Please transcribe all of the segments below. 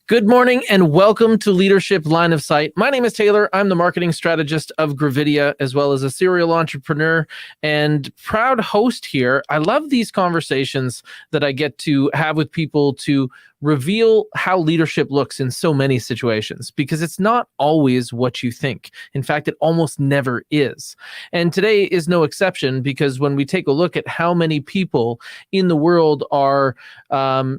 Good morning and welcome to Leadership Line of Sight. My name is Taylor. I'm the marketing strategist of Gravidia, as well as a serial entrepreneur and proud host here. I love these conversations that I get to have with people to reveal how leadership looks in so many situations, because it's not always what you think. In fact, it almost never is. And today is no exception, because when we take a look at how many people in the world are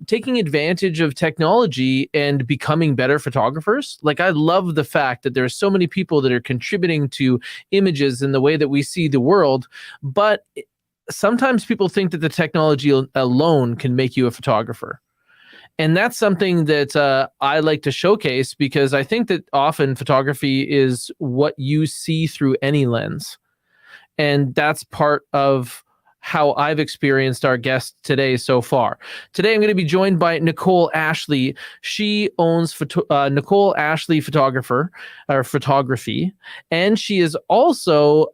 taking advantage of technology and becoming better photographers. Like, I love the fact that there are so many people that are contributing to images in the way that we see the world, but sometimes people think that the technology alone can make you a photographer. And that's something that I like to showcase, because I think that often photography is what you see through any lens. And that's part of how I've experienced our guest today so far. Today, I'm going to be joined by Nicole Ashley. She owns Nicole Ashley Photography, and she has also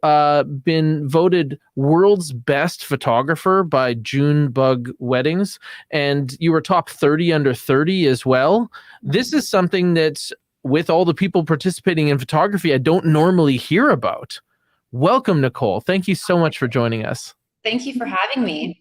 been voted world's best photographer by Junebug Weddings, and you were top 30 under 30 as well. This is something that, with all the people participating in photography, I don't normally hear about. Welcome, Nicole. Thank you so much for joining us. Thank you for having me.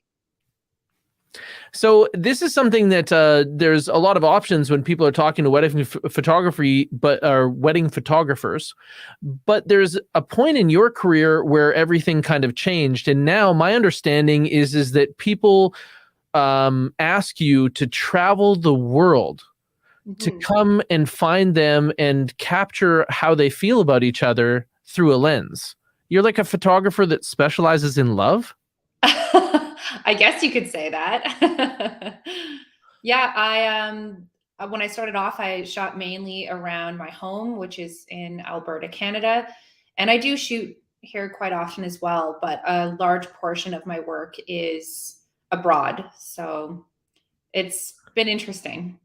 So this is something that there's a lot of options when people are talking to wedding photography, but are wedding photographers. But there's a point in your career where everything kind of changed, and now my understanding is that people ask you to travel the world to come and find them and capture how they feel about each other through a lens. You're like a photographer that specializes in love? I guess you could say that. Yeah, when I started off, I shot mainly around my home, which is in Alberta, Canada. And I do shoot here quite often as well, but a large portion of my work is abroad. So it's been interesting.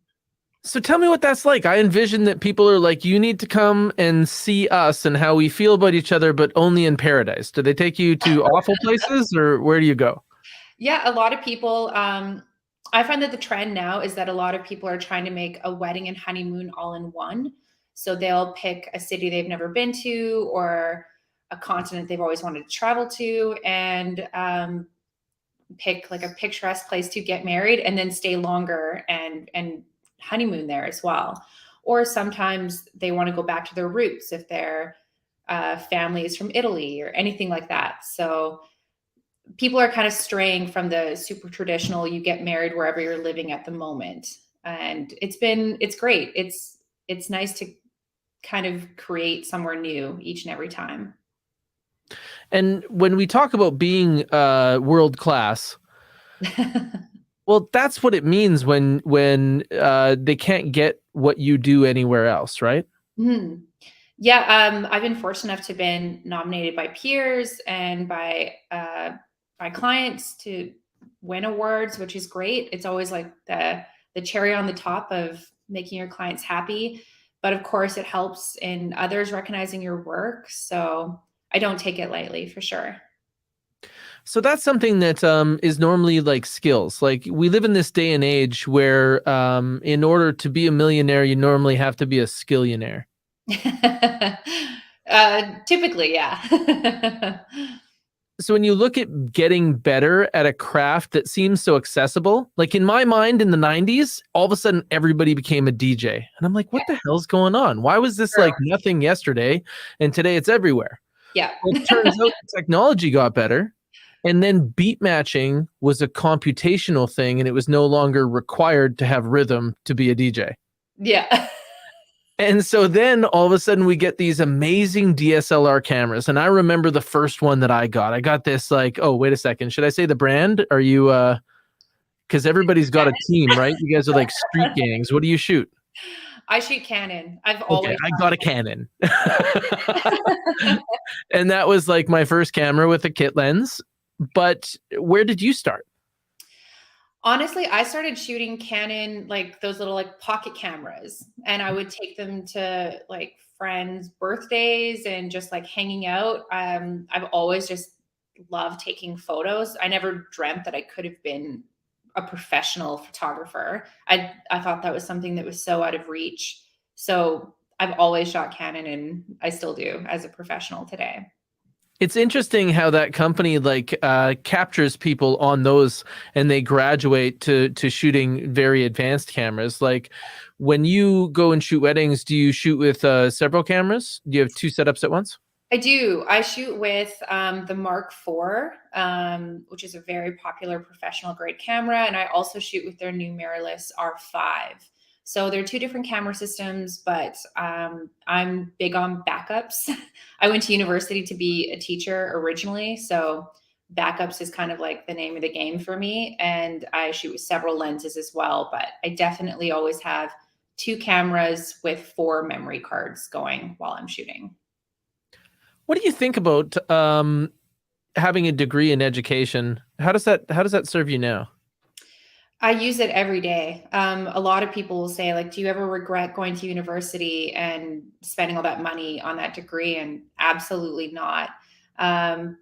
So tell me what that's like. I envision that people are like, you need to come and see us and how we feel about each other, but only in paradise. Do they take you to awful places, or where do you go? Yeah, a lot of people, I find that the trend now is that a lot of people are trying to make a wedding and honeymoon all in one. So they'll pick a city they've never been to, or a continent they've always wanted to travel to, and pick like a picturesque place to get married and then stay longer and honeymoon there as well. Or sometimes they want to go back to their roots if their family is from Italy or anything like that. So people are kind of straying from the super traditional, you get married wherever you're living at the moment. And it's great. It's nice to kind of create somewhere new each and every time. And when we talk about being world class, well, that's what it means when they can't get what you do anywhere else, right? Mm-hmm. Yeah, I've been fortunate enough to have been nominated by peers and by clients to win awards, which is great. It's always like the cherry on the top of making your clients happy. But of course, it helps in others recognizing your work. So I don't take it lightly, for sure. So that's something that is normally like skills. Like, we live in this day and age where in order to be a millionaire, you normally have to be a skillionaire. Typically, yeah. So when you look at getting better at a craft that seems so accessible, like in my mind in the 90s, all of a sudden everybody became a DJ. And I'm like, what the hell's going on? Why was this like nothing yesterday and today it's everywhere? Yeah. Well, it turns out the technology got better, and then beat matching was a computational thing, and it was no longer required to have rhythm to be a DJ. Yeah. And so then all of a sudden we get these amazing DSLR cameras. And I remember the first one that I got. I got this like, oh, wait a second. Should I say the brand? Are you because everybody's got a team, right? You guys are like street gangs. What do you shoot? I shoot Canon. I got a Canon. And that was like my first camera with a kit lens. But where did you start? Honestly, I started shooting Canon, like those little like pocket cameras, and I would take them to like friends' birthdays and just like hanging out. I've always just loved taking photos. I never dreamt that I could have been a professional photographer. I thought that was something that was so out of reach. So I've always shot Canon, and I still do as a professional today. It's interesting how that company captures people on those, and they graduate to shooting very advanced cameras. Like when you go and shoot weddings, do you shoot with several cameras? Do you have two setups at once? I do. I shoot with the Mark IV, which is a very popular professional grade camera. And I also shoot with their new mirrorless R5. So they're two different camera systems, but I'm big on backups. I went to university to be a teacher originally. So backups is kind of like the name of the game for me. And I shoot with several lenses as well. But I definitely always have two cameras with 4 memory cards going while I'm shooting. What do you think about having a degree in education? How does that serve you now? I use it every day. A lot of people will say, like, do you ever regret going to university and spending all that money on that degree? And absolutely not. I'm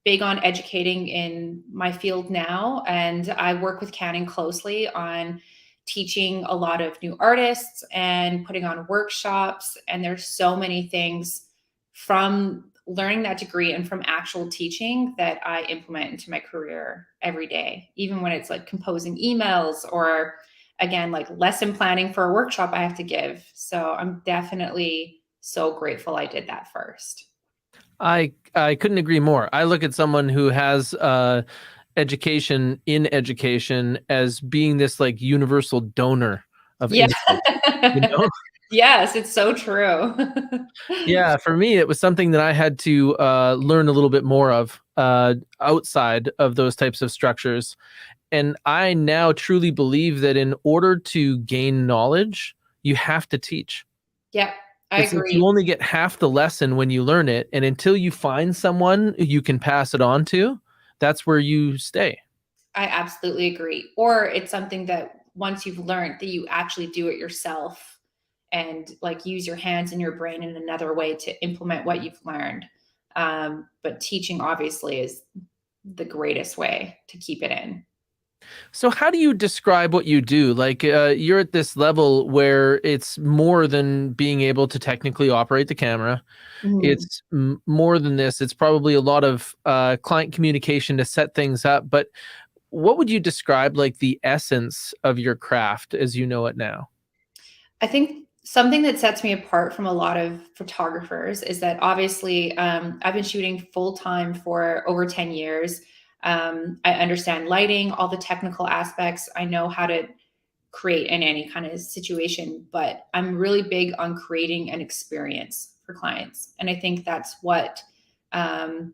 big on educating in my field now, and I work with Canon closely on teaching a lot of new artists and putting on workshops. And there's so many things from learning that degree and from actual teaching that I implement into my career every day, even when it's like composing emails or, again, like lesson planning for a workshop I have to give. So I'm definitely so grateful I did that first. I couldn't agree more. I look at someone who has education in education as being this like universal donor of Yeah. insight. You know? Yes, it's so true. Yeah, for me, it was something that I had to learn a little bit more of outside of those types of structures. And I now truly believe that in order to gain knowledge, you have to teach. Yeah, I It's like agree. you only get half the lesson when you learn it. And until you find someone you can pass it on to, that's where you stay. I absolutely agree. Or it's something that once you've learned that you actually do it yourself and like use your hands and your brain in another way to implement what you've learned. But teaching obviously is the greatest way to keep it in. So how do you describe what you do? Like you're at this level where it's more than being able to technically operate the camera. Mhm. It's more than this. It's probably a lot of client communication to set things up. But what would you describe like the essence of your craft as you know it now? I think something that sets me apart from a lot of photographers is that obviously I've been shooting full time for over 10 years. I understand lighting, all the technical aspects. I know how to create in any kind of situation, but I'm really big on creating an experience for clients. And I think that's what kind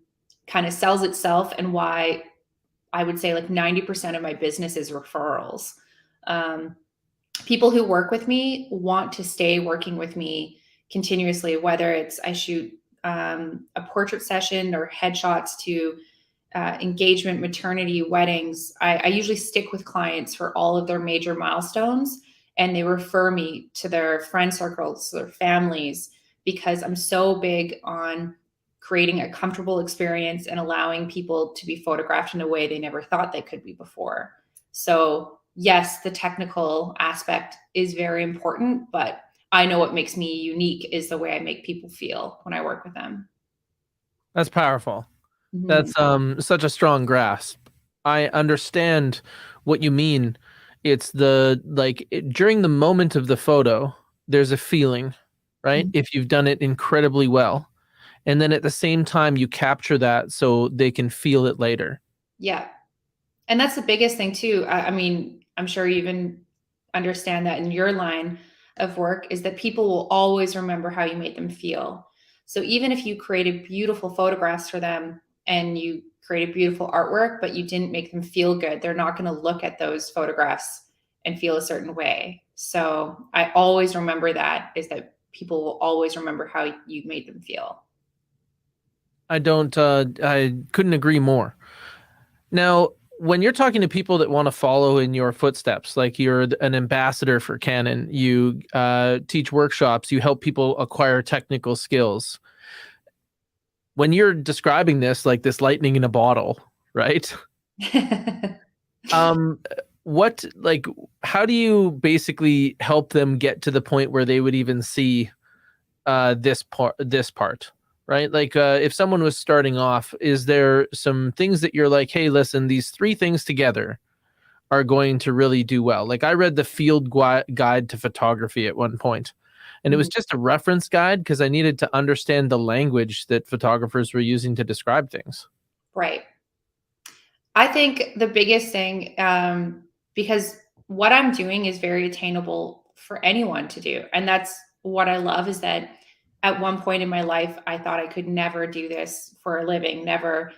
of sells itself and why I would say like 90% of my business is referrals. Um, People who work with me want to stay working with me continuously, whether it's I shoot a portrait session or headshots to engagement, maternity, weddings. I usually stick with clients for all of their major milestones, and they refer me to their friend circles, their families, because I'm so big on creating a comfortable experience and allowing people to be photographed in a way they never thought they could be before. So, yes, the technical aspect is very important, but I know what makes me unique is the way I make people feel when I work with them. That's powerful. Mhm. That's such a strong grasp. I understand what you mean. It's the during the moment of the photo, there's a feeling, right? Mhm. If you've done it incredibly well. And then at the same time you capture that so they can feel it later. Yeah. And that's the biggest thing too. I mean, I'm sure you even understand that in your line of work is that people will always remember how you made them feel. So even if you created beautiful photographs for them and you created beautiful artwork, but you didn't make them feel good, they're not going to look at those photographs and feel a certain way. So I always remember that is that people will always remember how you made them feel. I couldn't agree more. Now, when you're talking to people that want to follow in your footsteps, like you're an ambassador for Canon, you teach workshops, you help people acquire technical skills. When you're describing this like this lightning in a bottle, right? Um, what, like, how do you basically help them get to the point where they would even see this part, right? Like, if someone was starting off, is there some things that you're like, hey, listen, these three things together are going to really do well? Like, I read the field guide to photography at one point, and it was Mhm. just a reference guide because I needed to understand the language that photographers were using to describe things. Right. I think the biggest thing, because what I'm doing is very attainable for anyone to do. And that's what I love is that at one point in my life, I thought I could never do this for a living, never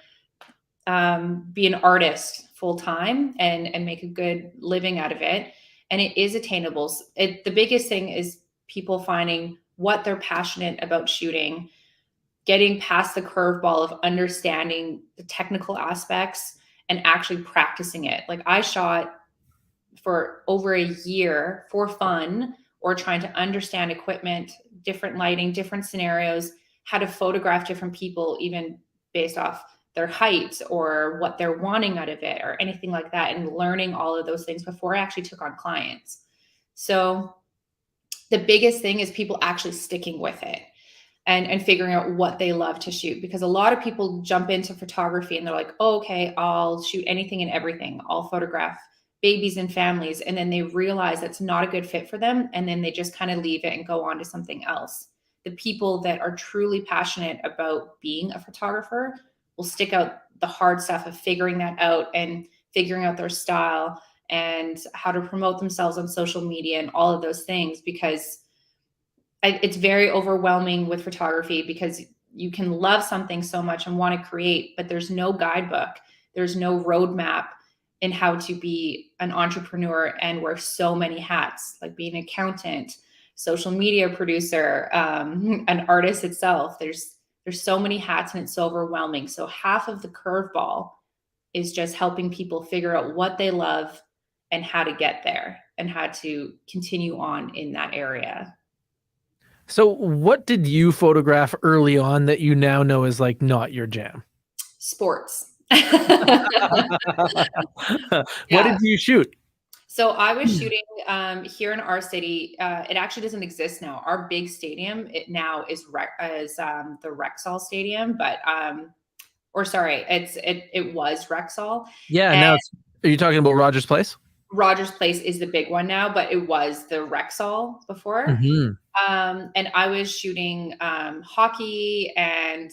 be an artist full time and make a good living out of it. And it is attainable. The biggest thing is people finding what they're passionate about shooting, getting past the curveball of understanding the technical aspects and actually practicing it. Like I shot for over a year for fun or trying to understand equipment, different lighting, different scenarios, how to photograph different people, even based off their height or what they're wanting out of it or anything like that, and learning all of those things before I actually took on clients. So the biggest thing is people actually sticking with it and figuring out what they love to shoot, because a lot of people jump into photography and they're like, oh, okay, I'll shoot anything and everything, I'll photograph babies and families, and then they realize that's not a good fit for them, and then they just kind of leave it and go on to something else. The people that are truly passionate about being a photographer will stick out the hard stuff of figuring that out and figuring out their style and how to promote themselves on social media and all of those things, because it's very overwhelming with photography, because you can love something so much and want to create, but there's no guidebook, there's no roadmap in how to be an entrepreneur and wear so many hats, like being an accountant, social media producer, an artist itself. There's so many hats and it's so overwhelming. So half of the curveball is just helping people figure out what they love and how to get there and how to continue on in that area. So what did you photograph early on that you now know is like not your jam? Sports. What Yeah. did you shoot? So I was shooting here in our city. It actually doesn't exist now. Our big stadium, it now is the Rexall Stadium, but or sorry, it was Rexall. Yeah, And now are you talking about Rogers Place? Rogers Place is the big one now, but it was the Rexall before. Hmm. And I was shooting hockey and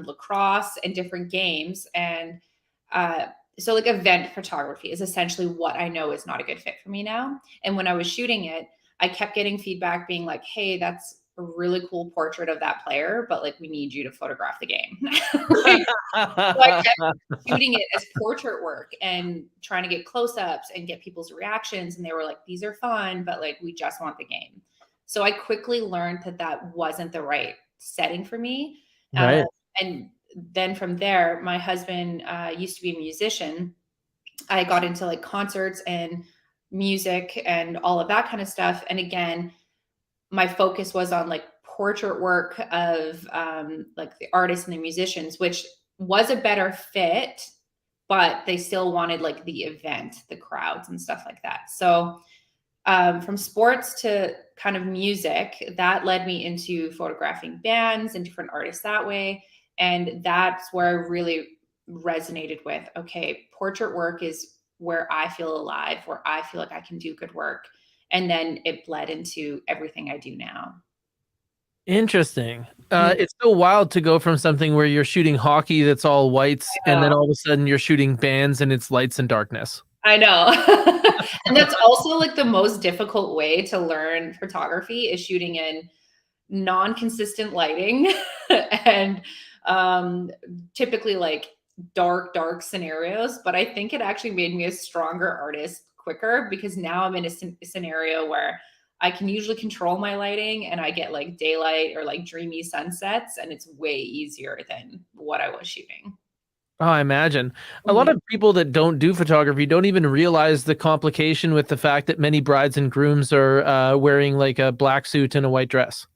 lacrosse and different games. And so, like, event photography is essentially what I know is not a good fit for me now. And when I was shooting it, I kept getting feedback being like, hey, that's a really cool portrait of that player, but like, we need you to photograph the game. Like, so I kept shooting it as portrait work and trying to get close-ups and get people's reactions. And they were like, these are fun, but like, we just want the game. So I quickly learned that that wasn't the right setting for me. Uh, Right. and then from there, my husband used to be a musician. I got into like concerts and music and all of that kind of stuff. And again, my focus was on like portrait work of like the artists and the musicians, which was a better fit, but they still wanted like the event, the crowds and stuff like that. So from sports to kind of music, that led me into photographing bands and different artists that way. And that's where I really resonated with, okay, portrait work is where I feel alive, where I feel like I can do good work. And then it bled into everything I do now. Interesting. Yeah, It's so wild to go from something where you're shooting hockey that's all whites, I and then know. all of a sudden you're shooting bands and it's lights and darkness. I know. And that's also like the most difficult way to learn photography is shooting in non-consistent lighting and typically like dark scenarios. But I think it actually made me a stronger artist quicker, because now I'm in a scenario where I can usually control my lighting and I get like daylight or like dreamy sunsets, and it's way easier than what I was shooting. Oh, I imagine. A lot Mhm. of people that don't do photography don't even realize the complication with the fact that many brides and grooms are wearing like a black suit and a white dress.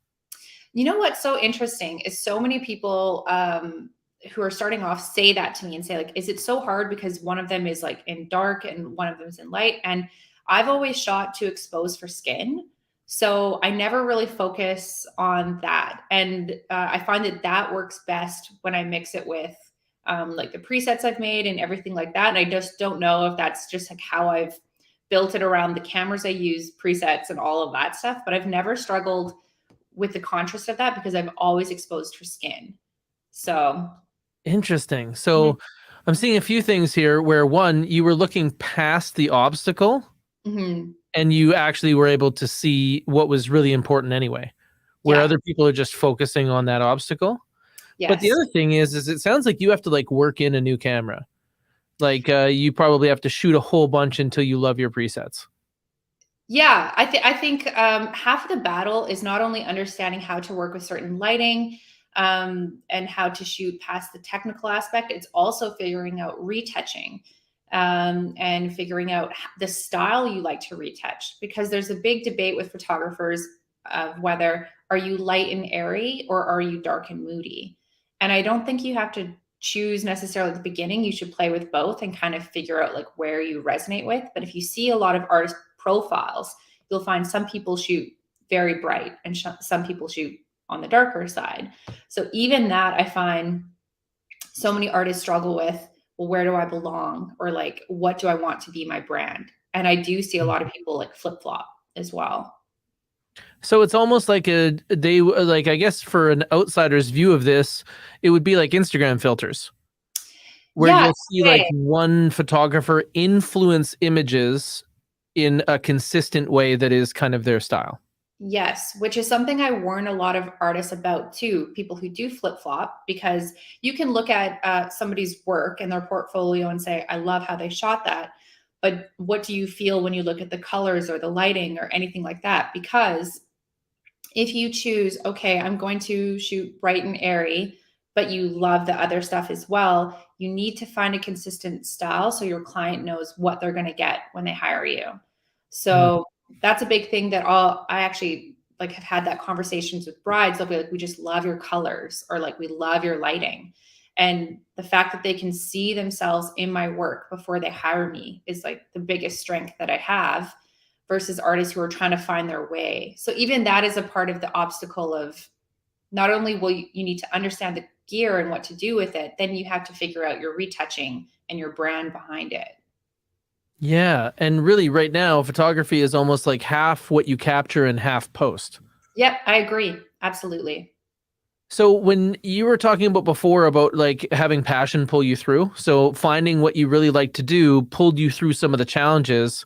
You know what's so interesting is so many people who are starting off say that to me and say like, is it so hard because one of them is like in dark and one of them is in light? And I've always shot to expose for skin. So I never really focus on that. And I find that that works best when I mix it with like the presets I've made and everything like that. And I just don't know if that's just like how I've built it around the cameras I use, presets and all of that stuff. But I've never struggled with the contrast of that because I've always exposed for skin. So Interesting. So I'm seeing a few things here where one, you were looking past the obstacle and you actually were able to see what was really important anyway, where other people are just focusing on that obstacle. But the other thing is it sounds like you have to like work in a new camera. Like you probably have to shoot a whole bunch until you love your presets. Yeah, I think half of the battle is not only understanding how to work with certain lighting and how to shoot past the technical aspect, it's also figuring out retouching and figuring out the style you like to retouch. Because there's a big debate with photographers of whether are you light and airy or are you dark and moody. And I don't think you have to choose necessarily at the beginning. You should play with both and kind of figure out like where you resonate with. But if you see a lot of artist profiles, you'll find some people shoot very bright and some people shoot on the darker side. So even that I find so many artists struggle with, well, where do I belong? Or like, what do I want to be my brand? And I do see a lot of people like flip-flop as well. So it's almost like like I guess for an outsider's view of this, it would be like Instagram filters, where you'll see like one photographer influence images in a consistent way that is kind of their style. Yes, which is something I warn a lot of artists about too, people who do flip-flop, because you can look at somebody's work and their portfolio and say, I love how they shot that. But what do you feel when you look at the colors or the lighting or anything like that? Because if you choose, okay, I'm going to shoot bright and airy, but you love the other stuff as well, you need to find a consistent style so your client knows what they're going to get when they hire you. So that's a big thing that I actually like have had that conversations with brides. They'll be like, we just love your colors, or like, we love your lighting. And the fact that they can see themselves in my work before they hire me is like the biggest strength that I have, versus artists who are trying to find their way. So even that is a part of the obstacle of not only will you need to understand the gear and what to do with it, then you have to figure out your retouching and your brand behind it. Yeah. And really right now, photography is almost like half what you capture and half post. Yep, I agree. Absolutely. So when you were talking about before about like having passion pull you through, so finding what you really like to do pulled you through some of the challenges.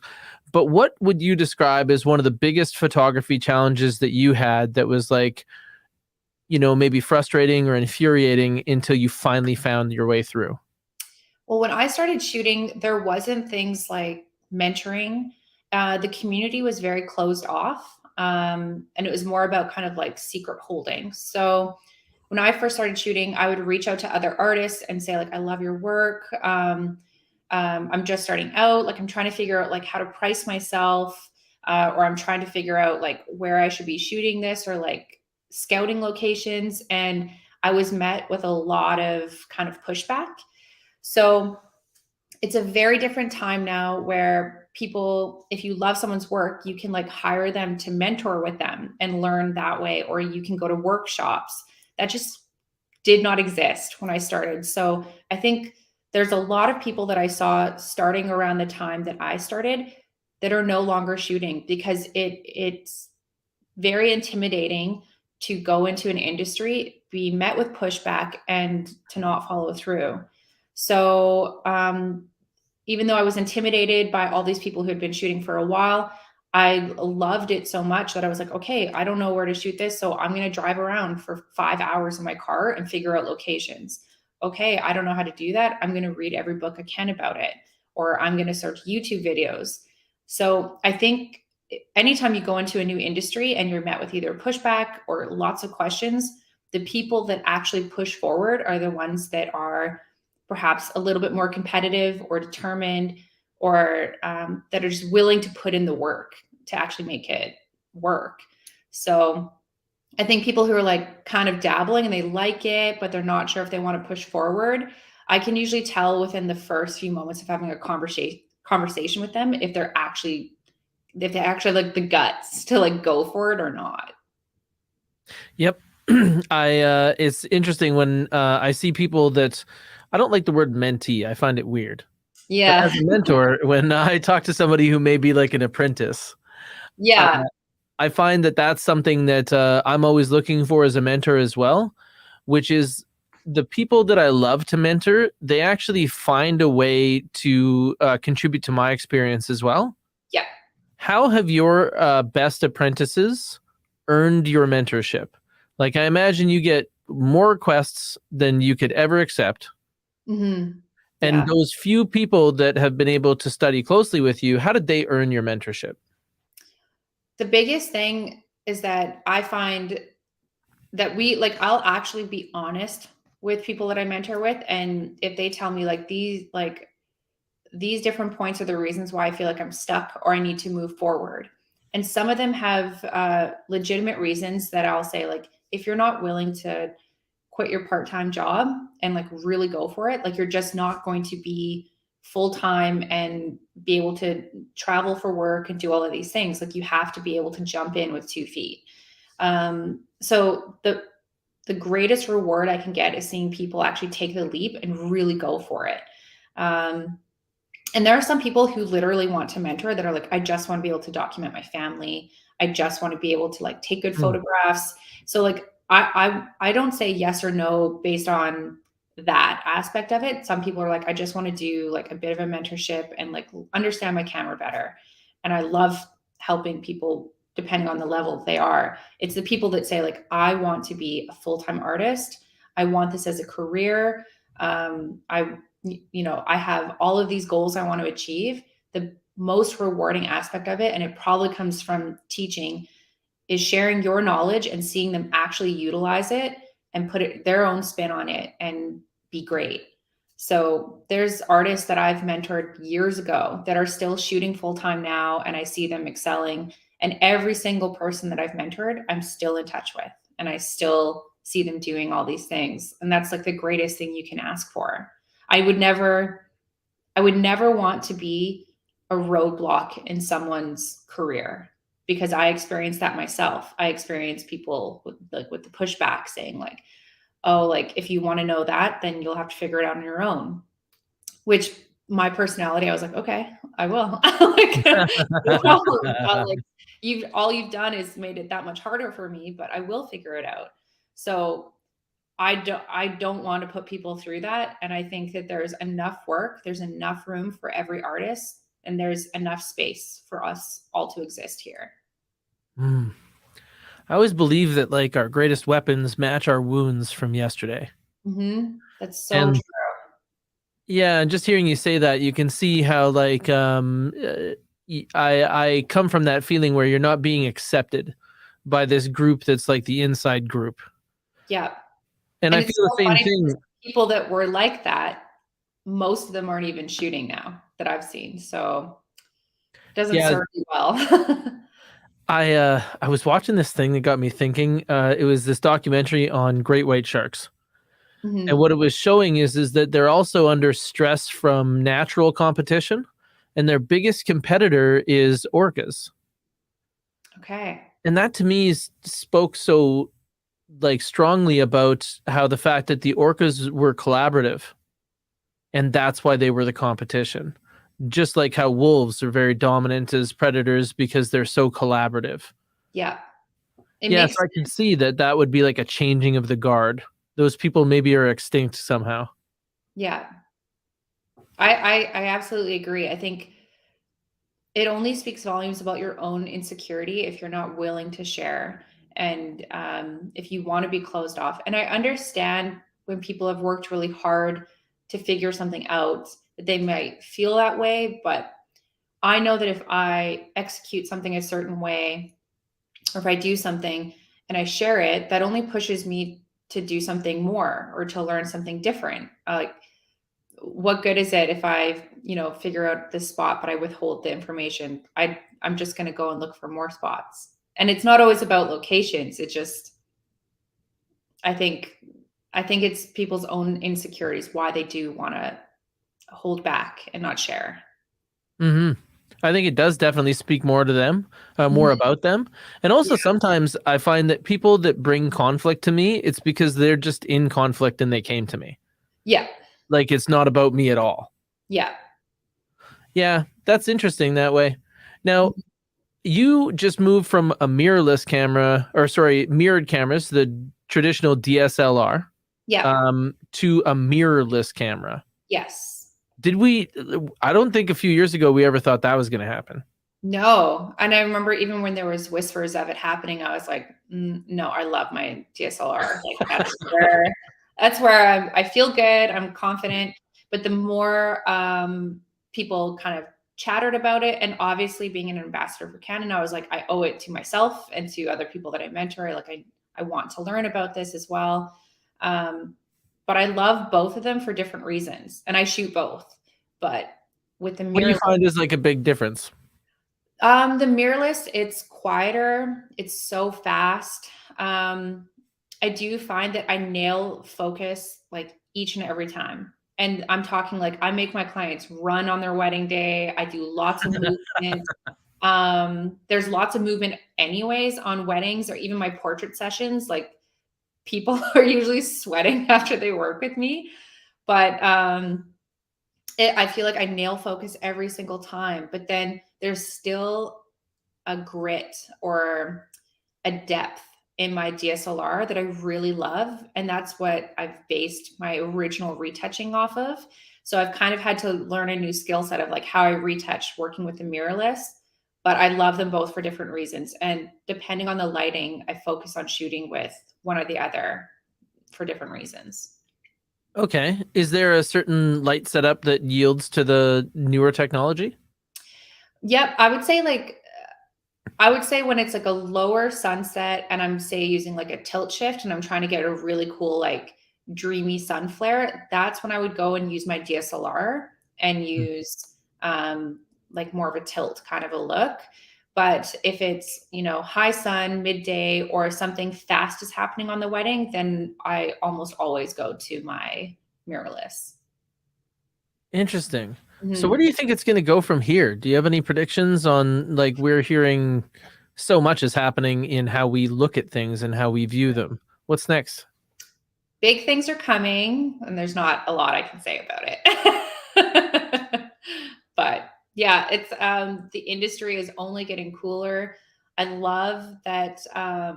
But what would you describe as one of the biggest photography challenges that you had that was like, you know, maybe frustrating or infuriating until you finally found your way through? Well, when I started shooting, there wasn't things like mentoring. The community was very closed off. And it was more about kind of like secret holding. So when I first started shooting, I would reach out to other artists and say, like, I love your work. I'm just starting out. Like, I'm trying to figure out like how to price myself, or I'm trying to figure out like where I should be shooting this, or like scouting locations. And I was met with a lot of kind of pushback. So it's a very different time now where people, if you love someone's work, you can like hire them to mentor with them and learn that way, or you can go to workshops. That just did not exist when I started. So I think there's a lot of people that I saw starting around the time that I started that are no longer shooting, because it's very intimidating to go into an industry, be met with pushback, and to not follow through. So even though I was intimidated by all these people who had been shooting for a while, I loved it so much that I was like, okay, I don't know where to shoot this, so I'm going to drive around for 5 hours in my car and figure out locations. Okay, I don't know how to do that. I'm going to read every book I can about it, or I'm going to search YouTube videos. So I think anytime you go into a new industry and you're met with either pushback or lots of questions, the people that actually push forward are the ones that are perhaps a little bit more competitive or determined, or that are just willing to put in the work to actually make it work. So I think people who are like kind of dabbling and they like it, but they're not sure if they want to push forward, I can usually tell within the first few moments of having a conversation with them if they actually like the guts to like go for it or not. Yep. It's interesting when I see people that I don't like the word mentee. I find it weird. But Yeah. as a mentor, when I talk to somebody who may be like an apprentice, uh, Yeah. I find that that's something that I'm always looking for as a mentor as well, which is the people that I love to mentor, they actually find a way to contribute to my experience as well. Yeah. How have your best apprentices earned your mentorship? Like, I imagine you get more requests than you could ever accept. Hmm. And Yeah. those few people that have been able to study closely with you, how did they earn your mentorship? The biggest thing is that I find that I'll actually be honest with people that I mentor with. And if they tell me these different points are the reasons why I feel like I'm stuck or I need to move forward. And some of them have legitimate reasons that I'll say, like, if you're not willing to quit your part-time job and like really go for it, like you're just not going to be full-time and be able to travel for work and do all of these things. Like you have to be able to jump in with 2 feet. So the greatest reward I can get is seeing people actually take the leap and really go for it. And there are some people who literally want to mentor that are like, I just want to be able to document my family. I just want to be able to like take good Hmm. photographs. So like I don't say yes or no based on that aspect of it. Some people are like, I just want to do like a bit of a mentorship and like understand my camera better. And I love helping people depending on the level they are. It's the people that say like, I want to be a full-time artist. I want this as a career. I have all of these goals I want to achieve. The most rewarding aspect of it, and it probably comes from teaching, is sharing your knowledge and seeing them actually utilize it and put it their own spin on it and be great. So there's artists that I've mentored years ago that are still shooting full time now, and I see them excelling. And every single person that I've mentored, I'm still in touch with, and I still see them doing all these things. And that's like the greatest thing you can ask for. I would never, I would never want to be a roadblock in someone's career because I experienced that myself. I experienced people with the pushback saying like, "Oh, like if you want to know that, then you'll have to figure it out on your own." Which my personality, I was like, "Okay, I will." Like, no problem. Like you've done is made it that much harder for me, but I will figure it out. So I don't want to put people through that. And I think that there's enough work, there's enough room for every artist, and there's enough space for us all to exist here. Hmm. I always believe that like our greatest weapons match our wounds from yesterday. That's so And true. yeah, and just hearing you say that, you can see how like I come from that feeling where you're not being accepted by this group that's like the inside group. Yeah. And And I it's feel the so same funny because thing. people that were like that, most of them aren't even shooting now that I've seen. So it doesn't Yeah, serve you well. I was watching this thing that got me thinking. It was this documentary on great white sharks. And Mhm. what it was showing is that they're also under stress from natural competition, and their biggest competitor is orcas. Okay. And that to me spoke so like strongly about how the fact that the orcas were collaborative, and that's why they were the competition. Just like how wolves are very dominant as predators because they're so collaborative. Yeah. It Yeah, so makes I can see that that would be like a changing of the guard. Those people maybe are extinct somehow. yeah. I absolutely agree. I think it only speaks volumes about your own insecurity if you're not willing to share and if you want to be closed off. And I understand when people have worked really hard to figure something out that they might feel that way, but I know that if I execute something a certain way or if I do something and I share it, that only pushes me to do something more or to learn something different. Like what good is it if I, figure out this spot, but I withhold the information? I'm just going to go and look for more spots. And it's not always about locations. It just, I think it's people's own insecurities why they do want to hold back and not share. Mm-hmm. I think it does definitely speak more to them, more Mhm. about them. And also Yeah. sometimes I find that people that bring conflict to me, it's because they're just in conflict and they came to me. Yeah. Like it's not about me at all. Yeah. Yeah, that's interesting that way. Now, you just moved from a mirrorless camera, or sorry, mirrored cameras, the traditional DSLR, Yeah. to a mirrorless camera. Yes. Did we? I don't think a few years ago we ever thought that was going to happen. No. And I remember even when there was whispers of it happening, I was like, no, I love my DSLR. Like that's where I feel good. I'm confident. But the more people kind of chattered about it, and obviously being an ambassador for Canon, I was like, I owe it to myself and to other people that I mentor. Like I want to learn about this as well. But I love both of them for different reasons. And I shoot both. But with the What do you mirror, find is like a big difference? the mirrorless, it's quieter. It's so fast. I do find that I nail focus like each and every time. And I'm talking like I make my clients run on their wedding day. I do lots of movement. There's lots of movement anyways on weddings or even my portrait sessions. Like people are usually sweating after they work with me. But I feel like I nail focus every single time. But then there's still a grit or a depth in my DSLR that I really love. And that's what I've based my original retouching off of. So I've kind of had to learn a new skill set of like how I retouch working with the mirrorless, but I love them both for different reasons. And depending on the lighting, I focus on shooting with one or the other for different reasons. Okay. Is there a certain light setup that yields to the newer technology? Yep. I would say when it's like a lower sunset and I'm say using like a tilt shift and I'm trying to get a really cool, like dreamy sun flare, that's when I would go and use my DSLR and use like more of a tilt kind of a look. But if it's, high sun, midday, or something fast is happening on the wedding, then I almost always go to my mirrorless. Interesting. So where Mhm. do you think it's going to go from here? Do you have any predictions on like we're hearing so much is happening in how we look at things and how we view them? What's next? Big things are coming, and there's not a lot I can say about it. But yeah, it's the industry is only getting cooler. I love that I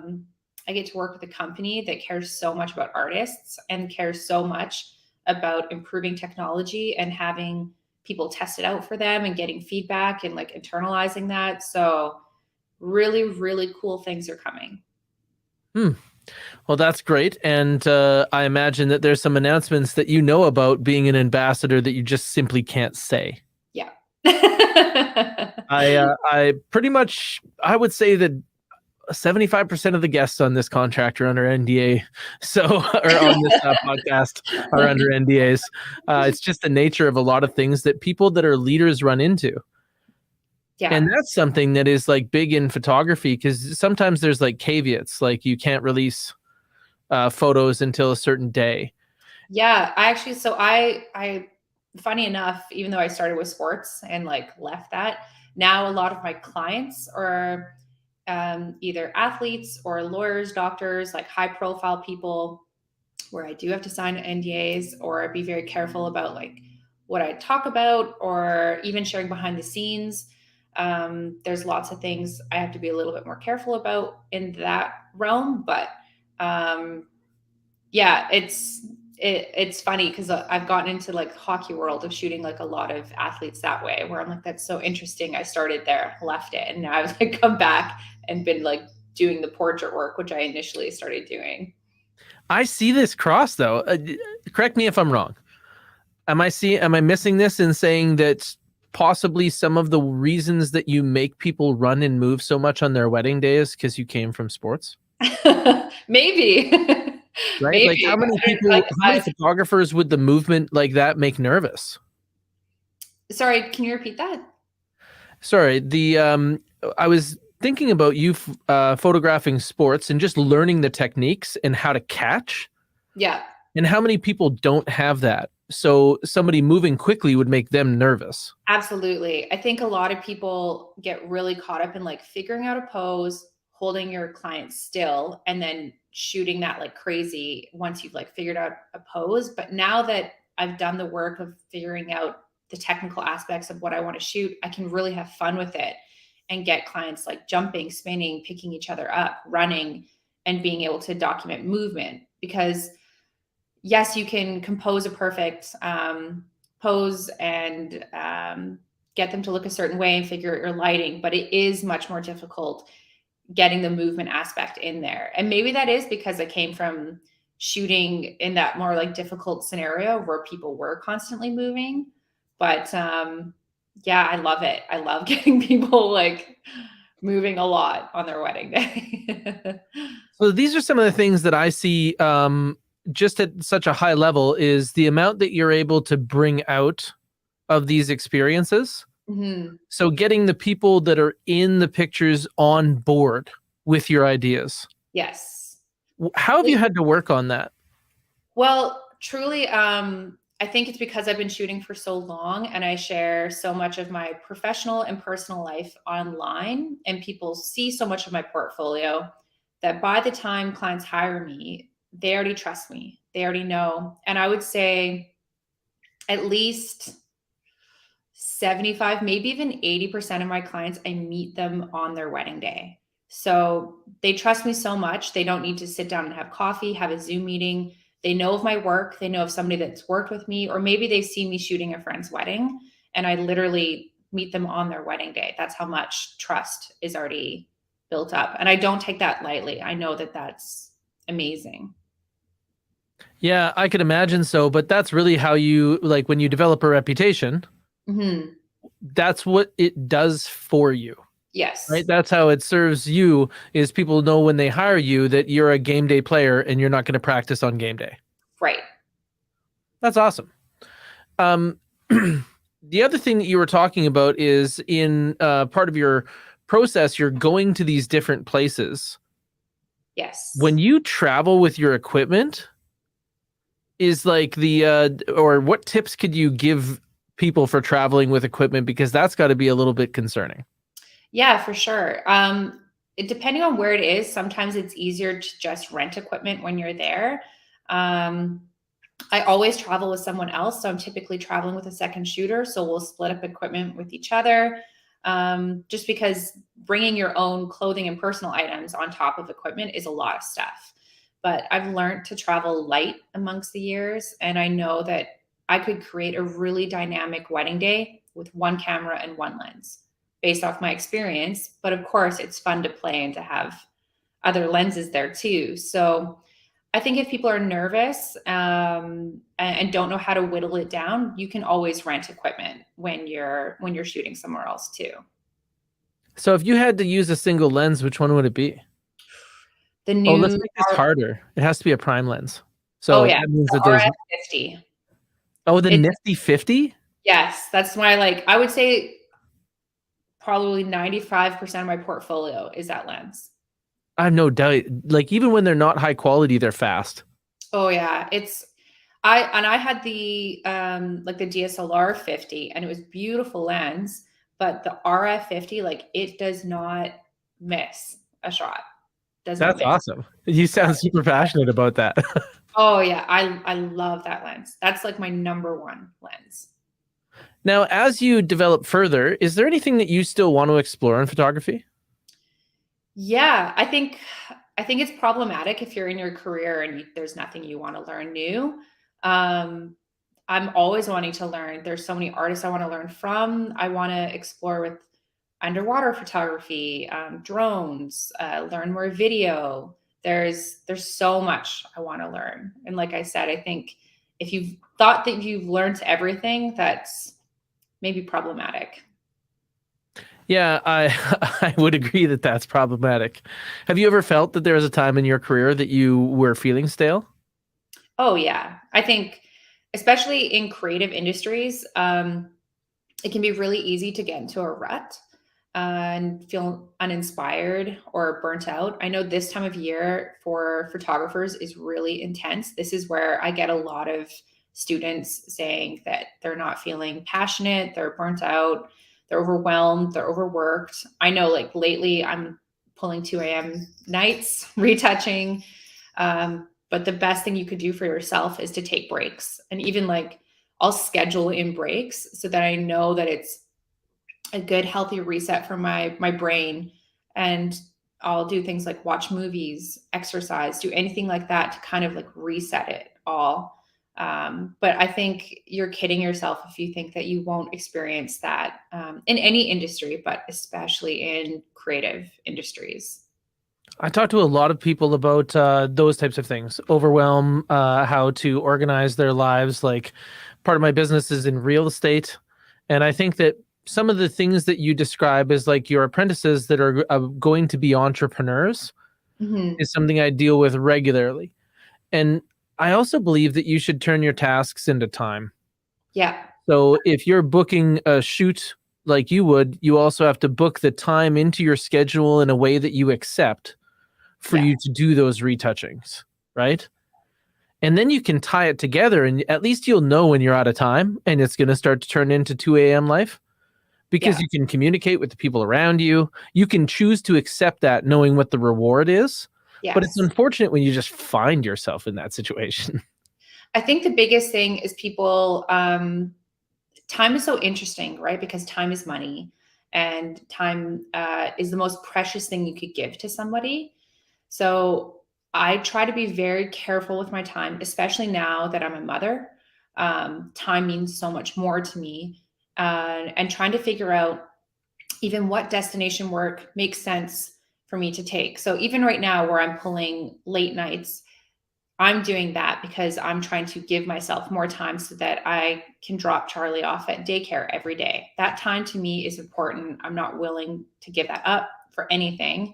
get to work with a company that cares so much about artists and cares so much about improving technology and having people test it out for them and getting feedback and like internalizing that. So really, really cool things are coming. Hmm. Well, that's great. And I imagine that there's some announcements that you know about being an ambassador that you just simply can't say. Yeah. I pretty much, I would say that 75% of the guests on this contract are under NDA. So, or on this podcast are under NDAs. It's just the nature of a lot of things that people that are leaders run into. And Yeah. that's something that is like big in photography because sometimes there's like caveats, like you can't release photos until a certain day. Yeah, I actually, so I, funny enough, even though I started with sports and like left that, now a lot of my clients are either athletes or lawyers, doctors, like high profile people where I do have to sign NDAs or be very careful about like what I talk about or even sharing behind the scenes. There's lots of things I have to be a little bit more careful about in that realm, but um, yeah, it's funny because I've gotten into like hockey world of shooting like a lot of athletes that way, where I'm like, that's so interesting. I started there, left it, and now I've like come back and been like doing the portrait work, which I initially started doing. I see this cross though. Correct me if I'm wrong. Am I missing this in saying that possibly some of the reasons that you make people run and move so much on their wedding day is because you came from sports? Maybe, Right? Like maybe. how many photographers would the movement like that make nervous? Sorry, can you repeat that? Sorry, I was thinking about you photographing sports and just learning the techniques and how to catch, Yeah. and how many people don't have that. So somebody moving quickly would make them nervous. Absolutely. I think a lot of people get really caught up in like figuring out a pose, holding your client still, and then shooting that like crazy once you've like figured out a pose. But now that I've done the work of figuring out the technical aspects of what I want to shoot, I can really have fun with it and get clients like jumping, spinning, picking each other up, running, and being able to document movement. Because yes, you can compose a perfect pose and get them to look a certain way and figure out your lighting, but it is much more difficult getting the movement aspect in there. And maybe that is because I came from shooting in that more like difficult scenario where people were constantly moving. But yeah, I love it. I love getting people like moving a lot on their wedding day. So these are some of the things that I see just at such a high level is the amount that you're able to bring out of these experiences. Mhm. So getting the people that are in the pictures on board with your ideas. Yes. How have you had to work on that? Well, truly, I think it's because I've been shooting for so long and I share so much of my professional and personal life online, and people see so much of my portfolio that by the time clients hire me, they already trust me. They already know. And I would say at least 75, maybe even 80% of my clients, I meet them on their wedding day. So they trust me so much. They don't need to sit down and have coffee, have a Zoom meeting. They know of my work. They know of somebody that's worked with me, or maybe they've seen me shooting a friend's wedding and I literally meet them on their wedding day. That's how much trust is already built up. And I don't take that lightly. I know that that's amazing. Yeah, I could imagine so, but that's really how you like when you develop a reputation, Mhm. that's what it does for you. Right? Yes. That's how it serves you is people know when they hire you that you're a game day player and you're not going to practice on game day. Right. That's awesome. Um, the other thing that you were talking about is in part of your process, you're going to these different places. When Yes. you travel with your equipment, is like or what tips could you give people for traveling with equipment? Because that's got to be a little bit concerning. Yeah, for sure. Depending on where it is, sometimes it's easier to just rent equipment when you're there. Um, I always travel with someone else, so I'm typically traveling with a second shooter. So we'll split up equipment with each other, just because bringing your own clothing and personal items on top of equipment is a lot of stuff. But I've learned to travel light amongst the years, and I know that I could create a really dynamic wedding day with one camera and one lens based off my experience. But of course, it's fun to play and to have other lenses there too. So I think if people are nervous and don't know how to whittle it down, you can always rent equipment when you're shooting somewhere else too. So if you had to use a single lens, which one would it be? The Oh, let's new make this harder. It has to be a prime lens. oh So yeah, that means the that there's RF50. the It's nifty 50. yes, that's why I would say probably 95% of my portfolio is that lens. I have no doubt. Like even when they're not high quality, they're fast. Oh yeah, I had the like the DSLR 50 and it was beautiful lens, but the RF 50 like it does not miss a shot. Does not That's miss. awesome. You sound super passionate about that. Oh yeah, I love that lens. That's like my number one lens. Now, as you develop further, is there anything that you still want to explore in photography? Yeah, I think it's problematic if you're in your career and there's nothing you want to learn new. Um, I'm always wanting to learn. There's so many artists I want to learn from. I want to explore with underwater photography, drones, learn more video. There's so much I want to learn. And like I said, I think if you've thought that you've learned everything, that's maybe problematic. Yeah, I I would agree that that's problematic. Have you ever felt that there was a time in your career that you were feeling stale? Oh yeah, I think especially in creative industries, it can be really easy to get into a rut. and feel uninspired or burnt out. I know this time of year for photographers is really intense. This is where I get a lot of students saying that they're not feeling passionate, they're burnt out, they're overwhelmed, they're overworked. I know, like, lately I'm pulling 2 a.m. nights, retouching. But the best thing you could do for yourself is to take breaks. And even like I'll schedule in breaks so that I know that it's a good healthy reset for my brain. And I'll do things like watch movies, exercise, do anything like that to kind of like reset it all. But I think you're kidding yourself if you think that you won't experience that in any industry, but especially in creative industries. I talk to a lot of people about those types of things, overwhelm, how to organize their lives. Like, part of my business is in real estate. And I think that some of the things that you describe as like your apprentices that are going to be entrepreneurs Mhm. is something I deal with regularly. And I also believe that you should turn your tasks into time. Yeah. So if you're booking a shoot like you would, you also have to book the time into your schedule in a way that you accept for Yeah. you to do those retouchings, right? And then you can tie it together, and at least you'll know when you're out of time and it's going to start to turn into 2 a.m. life, because Yeah. you can communicate with the people around you. You can choose to accept that knowing what the reward is. But it's Yes. unfortunate when you just find yourself in that situation. I think the biggest thing is people, time is so interesting, right? Because time is money, and time is the most precious thing you could give to somebody. So I try to be very careful with my time, especially now that I'm a mother. Time means so much more to me, and trying to figure out even what destination work makes sense for me to take. So even right now, where I'm pulling late nights, I'm doing that because I'm trying to give myself more time so that I can drop Charlie off at daycare every day. That time to me is important. I'm not willing to give that up for anything.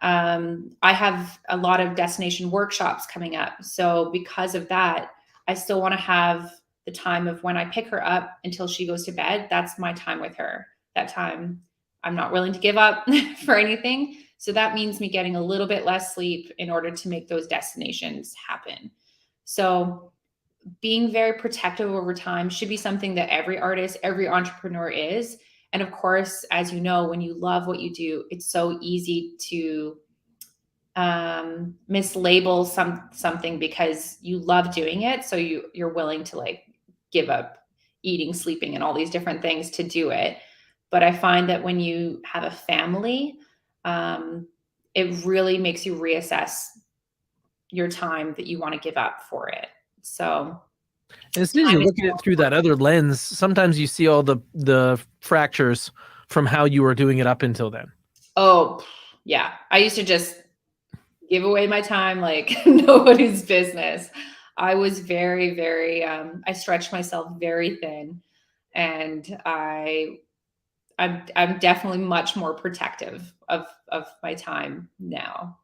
I have a lot of destination workshops coming up. So because of that, I still want to have the time of when I pick her up until she goes to bed. That's my time with her. That time I'm not willing to give up for anything. So that means me getting a little bit less sleep in order to make those destinations happen. So being very protective over time should be something that every artist, every entrepreneur is. And of course, as you know, when you love what you do, it's so easy to mislabel something because you love doing it. So you're willing to like give up eating, sleeping, and all these different things to do it. But I find that when you have a family, um, it really makes you reassess your time that you want to give up for it. So And as soon as you time is look at it through that other lens, sometimes you see all the fractures from how you were doing it up until then. oh yeah. I used to just give away my time like nobody's business. I was very, very I stretched myself very thin, and I'm definitely much more protective of my time now.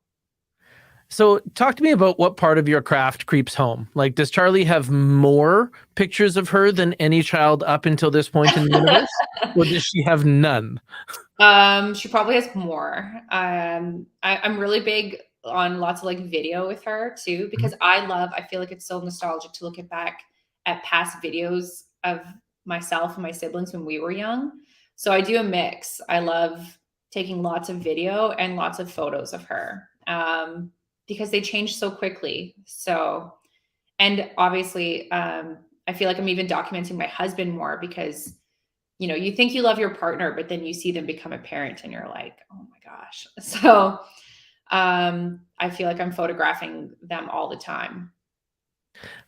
So talk to me about what part of your craft creeps home. Like, does Charlie have more pictures of her than any child up until this point in the universe? Or does she have none? She probably has more. I'm really big on lots of like video with her too, because I feel like it's so nostalgic to look back at past videos of myself and my siblings when we were young. So I do a mix. I love taking lots of video and lots of photos of her, because they change so quickly. So, and obviously, I feel like I'm even documenting my husband more because you think you love your partner, but then you see them become a parent and you're like, oh my gosh. So I feel like I'm photographing them all the time.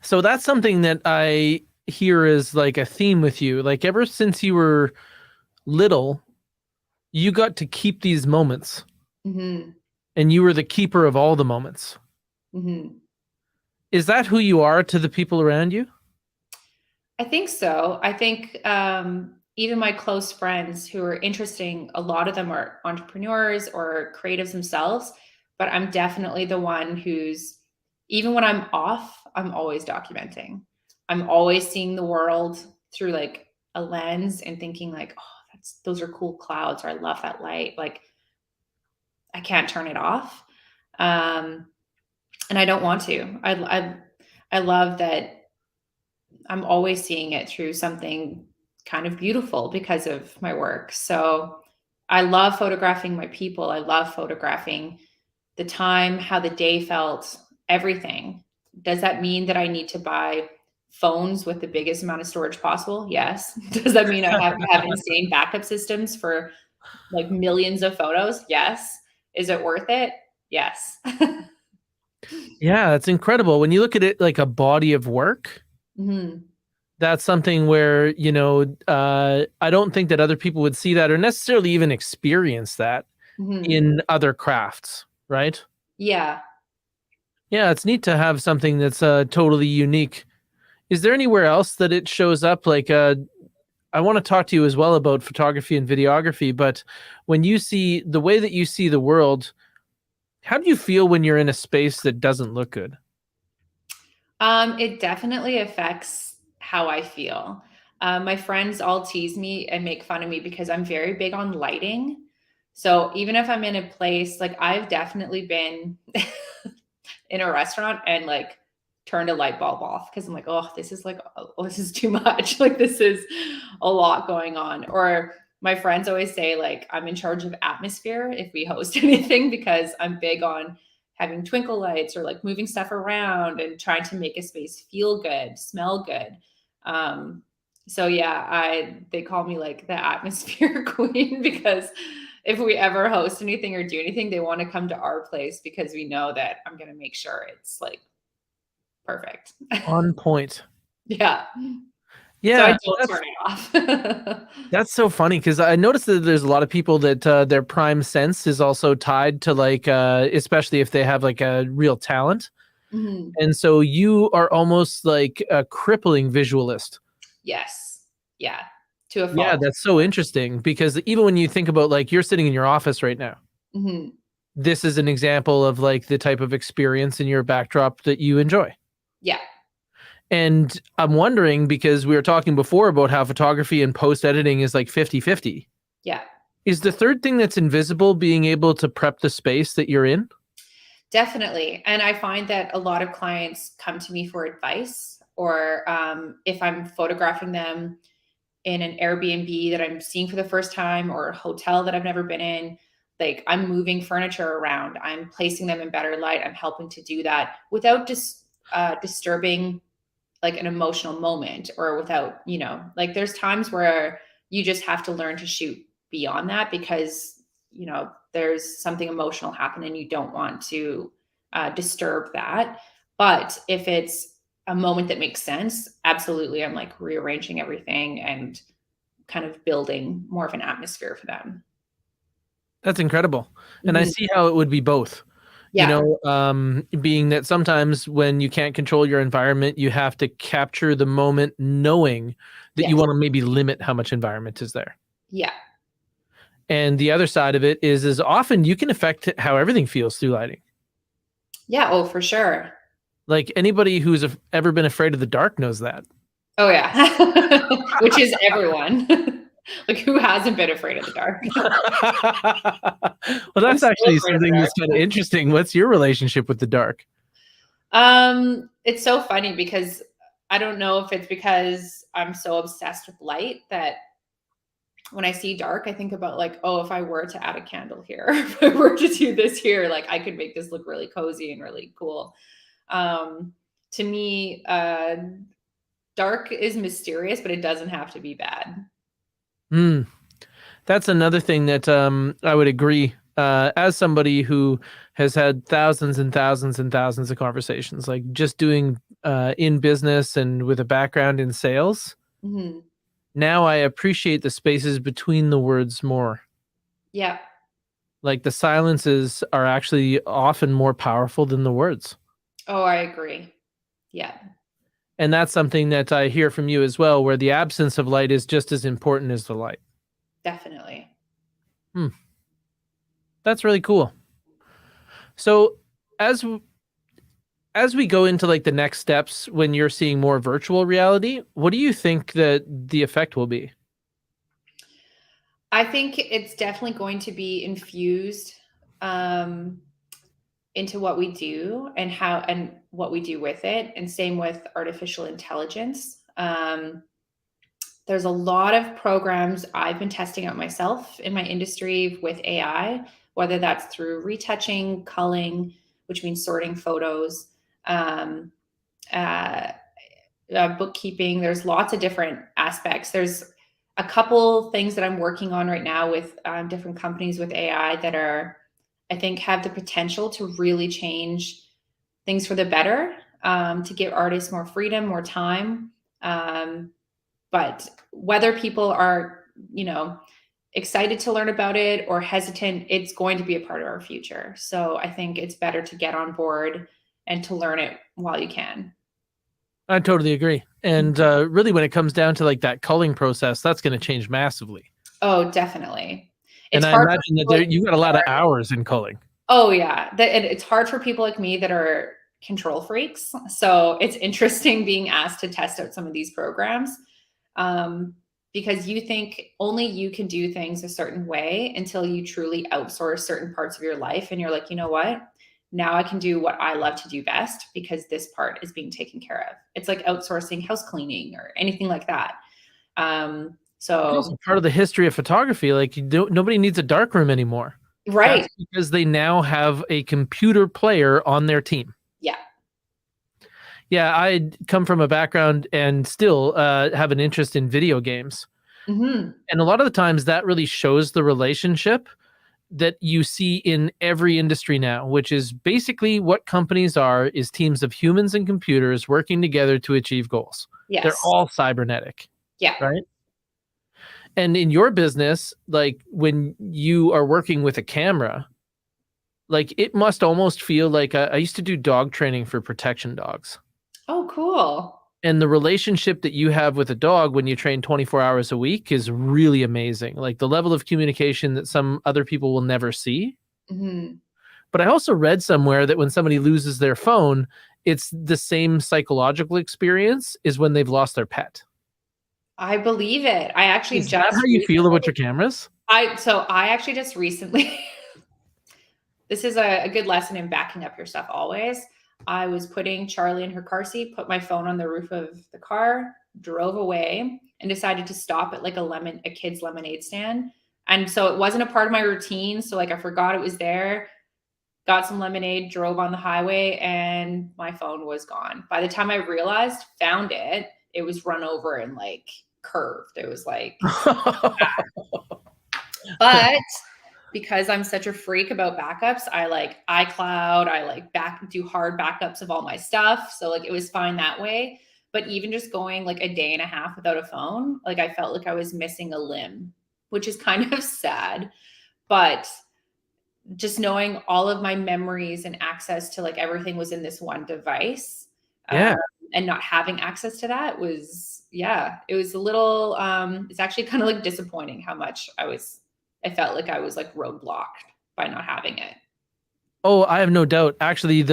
So that's something that I hear is like a theme with you. Like, ever since you were little, you got to keep these moments, Hmm. and you were the keeper of all the moments. Hmm. Is that who you are to the people around you? I think so. I think even my close friends who are interesting, a lot of them are entrepreneurs or creatives themselves, but I'm definitely the one who's, even when I'm off, I'm always documenting. I'm always seeing the world through like a lens and thinking like, oh, those are cool clouds, or I love that light. Like, I can't turn it off. Um, and I don't want to. I love that I'm always seeing it through something kind of beautiful because of my work. So I love photographing my people. I love photographing the time, how the day felt, everything. Does that mean that I need to buy phones with the biggest amount of storage possible? Yes. Does that mean I have to have insane backup systems for like millions of photos? Yes. Is it worth it? Yes. Yeah, that's incredible. When you look at it like a body of work, Mhm. that's something where, I don't think that other people would see that or necessarily even experience that Mhm. in other crafts, right? Yeah. Yeah, it's neat to have something that's totally unique. Is there anywhere else that it shows up? Like, I want to talk to you as well about photography and videography, but when you see the way that you see the world, how do you feel when you're in a space that doesn't look good? It definitely affects how I feel. My friends all tease me and make fun of me because I'm very big on lighting. So even if I'm in a place, like I've definitely been in a restaurant and like turned a light bulb off because I'm like, oh, this is like, oh, this is too much. Like this is a lot going on. Or my friends always say like I'm in charge of atmosphere if we host anything because I'm big on having twinkle lights or like moving stuff around and trying to make a space feel good, smell good. Um, so yeah, they call me like the atmosphere queen because if we ever host anything or do anything, they want to come to our place because we know that I'm going to make sure it's like perfect. On point. Yeah. So I Yeah, don't turn it off. that's so funny because I noticed that there's a lot of people that their prime sense is also tied to like, especially if they have like a real talent. Mhm. And so you are almost like a crippling visualist. Yes. Yeah. To a Yeah, fault. that's so interesting because even when you think about like you're sitting in your office right now, Mhm. this is an example of like the type of experience in your backdrop that you enjoy. Yeah. And I'm wondering because we were talking before about how photography and post editing is like 50-50. Yeah. Is the third thing that's invisible being able to prep the space that you're in? Definitely. And I find that a lot of clients come to me for advice, or if I'm photographing them in an Airbnb that I'm seeing for the first time or a hotel that I've never been in, like I'm moving furniture around, I'm placing them in better light, I'm helping to do that without just disturbing like an emotional moment, or without, like there's times where you just have to learn to shoot beyond that because, there's something emotional happen and you don't want to disturb that. But if it's a moment that makes sense, absolutely, I'm like rearranging everything and kind of building more of an atmosphere for them. That's incredible. And I Mhm. see how it would be both. Yeah. Being that sometimes when you can't control your environment, you have to capture the moment knowing that you Yes. want to maybe limit how much environment is there. Yeah. And the other side of it is often you can affect how everything feels through lighting. Yeah. Oh, for sure. Like anybody who's ever been afraid of the dark knows that. Oh, yeah. Which is everyone. Like, who hasn't been afraid of the dark? Well, I'm that's still actually afraid of the something dark. that's kind of interesting. What's your relationship with the dark? It's so funny because I don't know if it's because I'm so obsessed with light that when I see dark, I think about like, oh, if I were to add a candle here, if I were to do this here, like I could make this look really cozy and really cool. Um, to me, dark is mysterious, but it doesn't have to be bad. Hmm. That's another thing that I would agree. As somebody who has had thousands and thousands and thousands of conversations, like just doing in business and with a background in sales, Mhm. now I appreciate the spaces between the words more. Yeah. Like the silences are actually often more powerful than the words. Oh, I agree. Yeah, And that's something that I hear from you as well, where the absence of light is just as important as the light. definitely. Hmm, that's really cool. So, as as we go into like the next steps when you're seeing more virtual reality, what do you think that the effect will be? I think it's definitely going to be infused into what we do and how and what we do with it. And same with artificial intelligence. There's a lot of programs I've been testing out myself in my industry with AI, whether that's through retouching, culling, which means sorting photos, um, uh, bookkeeping. There's lots of different aspects. There's a couple things that I'm working on right now with different companies with AI that are, I think, have the potential to really change things for the better, to give artists more freedom, more time. But whether people are, excited to learn about it or hesitant, it's going to be a part of our future. So I think it's better to get on board and to learn it while you can. I totally agree. And really, when it comes down to like that culling process, that's going to change massively. Oh, definitely. And It's I hard for imagine that people like you got a me lot that of are, hours in culling. oh yeah, it's hard for people like me that are control freaks. So it's interesting being asked to test out some of these programs, um, because you think only you can do things a certain way until you truly outsource certain parts of your life, and you're like, you know what? Now I can do what I love to do best because this part is being taken care of. It's like outsourcing house cleaning or anything like that. It's also So part of the history of photography. Like nobody needs a darkroom anymore. right, That's because they now have a computer player on their team. yeah. Yeah, I come from a background and still have an interest in video games. Hmm. And a lot of the times that really shows the relationship that you see in every industry now, which is basically what companies are is teams of humans and computers working together to achieve goals. They're Yes. all cybernetic, Yeah. right? And in your business, like when you are working with a camera, like it must almost feel like I used to do dog training for protection dogs. Oh, cool. And the relationship that you have with a dog when you train 24 hours a week is really amazing. Like the level of communication that some other people will never see. Hmm. But I also read somewhere that when somebody loses their phone, it's the same psychological experience as when they've lost their pet. I believe it. I actually Is that how just you feel about recently, your cameras? I actually just recently, this is a good lesson in backing up your stuff always. I was putting Charlie in her car seat, put my phone on the roof of the car, drove away, and decided to stop at like a kid's lemonade stand. And so it wasn't a part of my routine. So like I forgot it was there, got some lemonade, drove on the highway, and my phone was gone. By the time I realized, found it, it was run over and like curved. It was like, but because I'm such a freak about backups, I like iCloud, I like do hard backups of all my stuff. So like it was fine that way. But even just going like a day and a half without a phone, like I felt like I was missing a limb, which is kind of sad. But just knowing all of my memories and access to like everything was in this one device, Yeah. and not having access to that was, yeah, it was a little, it's actually kind of like disappointing how much I felt like I was like roadblocked by not having it. Oh, I have no doubt. Actually,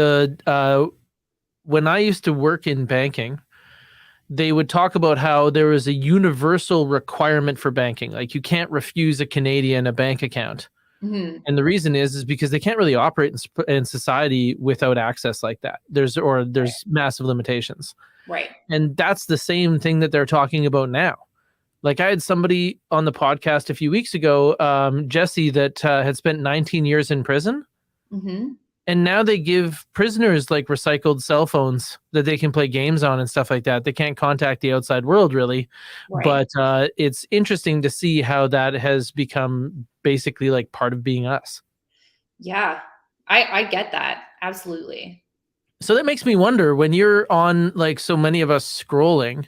when I used to work in banking, they would talk about how there was a universal requirement for banking. Like you can't refuse a Canadian a bank account. Mhm. And the reason is because they can't really operate in society without access like that. There's massive limitations. Right. And that's the same thing that they're talking about now. Like I had somebody on the podcast a few weeks ago, Jesse, that had spent 19 years in prison. Hmm. And now they give prisoners like recycled cell phones that they can play games on and stuff like that. They can't contact the outside world really. Right. But it's interesting to see how that has become basically like part of being us. Yeah. I get that. Absolutely. So that makes me wonder when you're on like so many of us scrolling,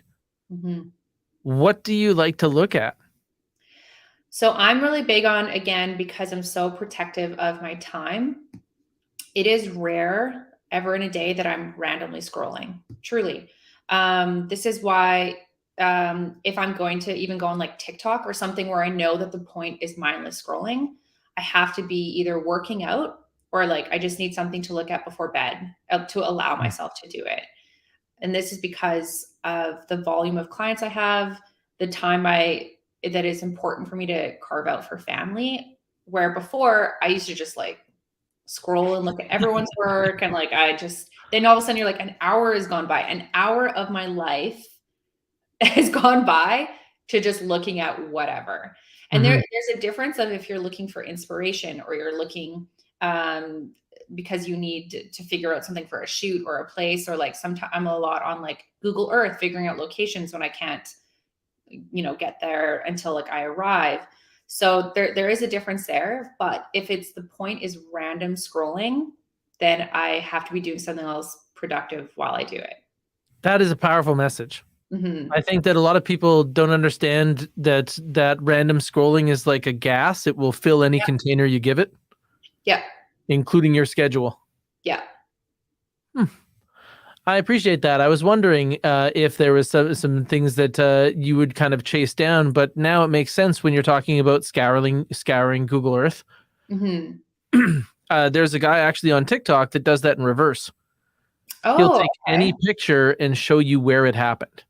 Hmm. what do you like to look at? So I'm really big on, again, because I'm so protective of my time. It is rare ever in a day that I'm randomly scrolling, truly. This is why, if I'm going to even go on like TikTok or something where I know that the point is mindless scrolling, I have to be either working out or like I just need something to look at before bed, to allow myself to do it. And this is because of the volume of clients I have, the time I that is important for me to carve out for family. Where before I used to just like scroll and look at everyone's work. And like, then all of a sudden you're like, an hour has gone by. An hour of my life has gone by to just looking at whatever. And there's a difference of if you're looking for inspiration or you're looking because you need to figure out something for a shoot or a place, or like sometimes I'm a lot on like Google Earth, figuring out locations when I can't, get there until like I arrive. So there is a difference there. But if it's the point is random scrolling, then I have to be doing something else productive while I do it. That is a powerful message. I think that a lot of people don't understand that random scrolling is like a gas. It will fill any container you give it. Yeah. Including your schedule. Yeah. I appreciate that. I was wondering if there was some things that you would kind of chase down, but now it makes sense when you're talking about scouring Google Earth. There's a guy actually on TikTok that does that in reverse. He'll take any picture and show you where it happened.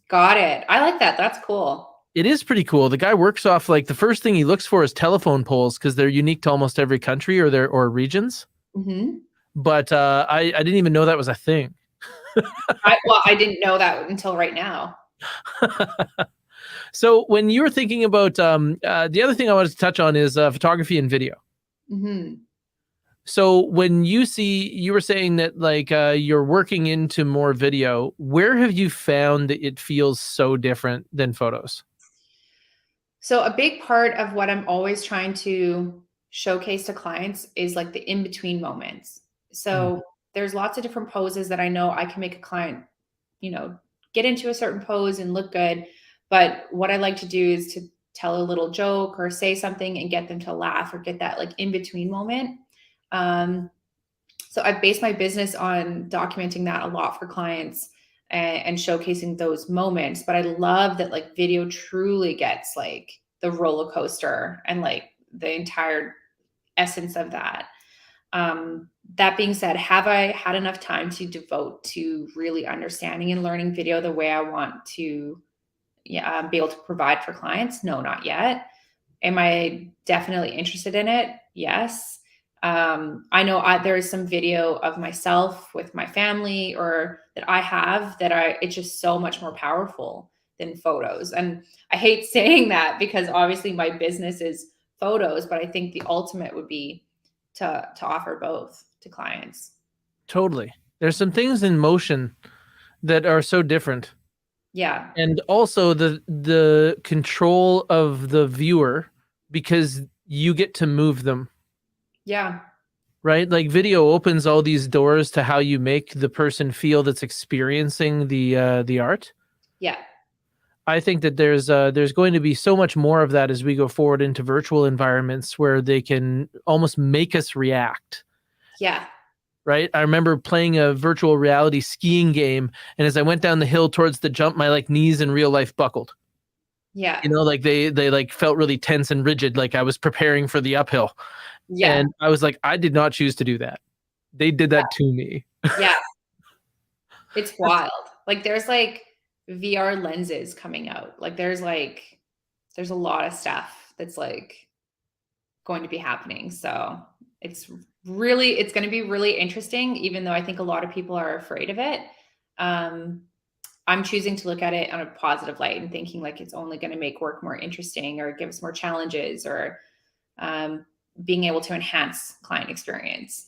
Got it. I like that. That's cool. It is pretty cool. The guy works off like the first thing he looks for is telephone poles because they're unique to almost every country or regions. But I didn't even know that was a thing. I didn't know that until right now. So when you were thinking about the other thing I wanted to touch on is photography and video. So when you were saying that like you're working into more video, where have you found that it feels so different than photos? So a big part of what I'm always trying to showcase to clients is like the in-between moments. So there's lots of different poses that I know I can make a client, get into a certain pose and look good. But what I like to do is to tell a little joke or say something and get them to laugh or get that like in-between moment. So I've based my business on documenting that a lot for clients and showcasing those moments. But I love that like video truly gets like the roller coaster and like the entire essence of that. That being said, have I had enough time to devote to really understanding and learning video the way I want to be able to provide for clients? No, not yet. Am I definitely interested in it? Yes. I know there is some video of myself with my family or that I have it's just so much more powerful than photos. And I hate saying that because obviously my business is photos, but I think the ultimate would be to offer both to clients. Totally. There's some things in motion that are so different. Yeah. And also the control of the viewer because you get to move them. Yeah. Right? Like video opens all these doors to how you make the person feel that's experiencing the art. Yeah. I think that there's going to be so much more of that as we go forward into virtual environments where they can almost make us react. Yeah. Right? I remember playing a virtual reality skiing game, and as I went down the hill towards the jump, my like knees in real life buckled. Yeah. Like they like felt really tense and rigid, like I was preparing for the uphill. Yeah. And I was like, I did not choose to do that. They did that to me. Yeah. It's wild. Like there's like VR lenses coming out. Like there's a lot of stuff that's like going to be happening. So it's going to be really interesting, even though I think a lot of people are afraid of it. I'm choosing to look at it on a positive light and thinking like it's only going to make work more interesting or give us more challenges or being able to enhance client experience.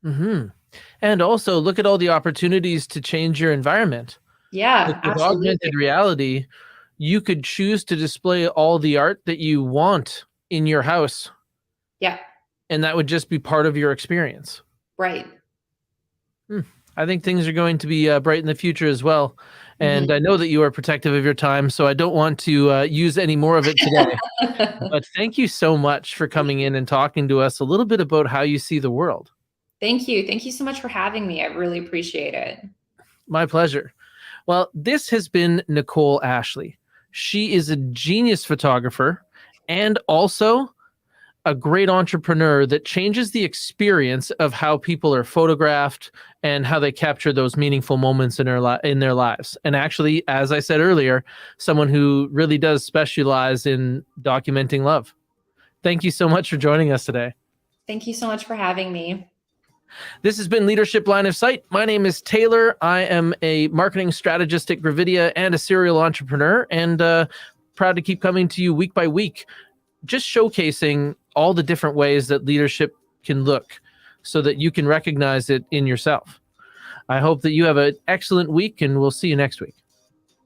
And also look at all the opportunities to change your environment. Yeah, like with augmented reality, you could choose to display all the art that you want in your house. Yeah. And that would just be part of your experience. Right. I think things are going to be bright in the future as well. And I know that you are protective of your time, so I don't want to use any more of it today. But thank you so much for coming in and talking to us a little bit about how you see the world. Thank you. Thank you so much for having me. I really appreciate it. My pleasure. Well, this has been Nicole Ashley. She is a genius photographer and also a great entrepreneur that changes the experience of how people are photographed and how they capture those meaningful moments in their lives. And actually, as I said earlier, someone who really does specialize in documenting love. Thank you so much for joining us today. Thank you so much for having me. This has been Leadership Line of Sight. My name is Taylor. I am a marketing strategist at Gravidia and a serial entrepreneur, and proud to keep coming to you week by week, just showcasing all the different ways that leadership can look so that you can recognize it in yourself. I hope that you have an excellent week, and we'll see you next week.